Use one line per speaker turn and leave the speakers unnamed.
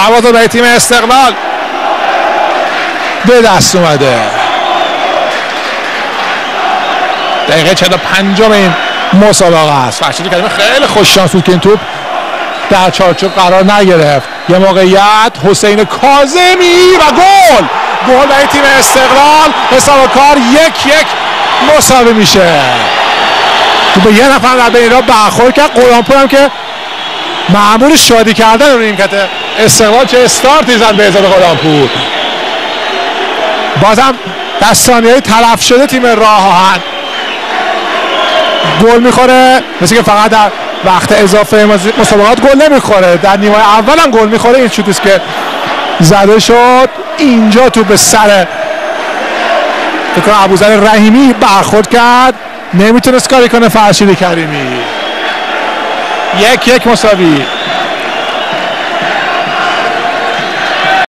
هوا برای تیم استقلال به دست اومده. دقیقه 45 این مسابقه است. فرشید کریمی خیلی خوش شانس بود که این توپ در چارچوب قرار نگرفت. یه موقعیت حسین کاظمی و گل برای تیم استقلال. حساب کار 1-1 مساوی میشه. تو به یه نفر در بین را برخورد کرد. غلامپور هم که مأمور شادی کردن رو نیمکت استقلال چه استارتی زد به اضافه غلامپور. بازم در ثانیه‌های تلف شده تیم راه آهن گل میخوره، مثل که فقط در وقت اضافه مسابقات گل نمیخوره، در نیمه اول هم گل میخوره. این شوتی است که زده شد اینجا تو به سر فکر کنم ابوذر رحیمی برخورد کرد، نمیتونست کاری کنه فرشید کریمی. 1-1 مساوی.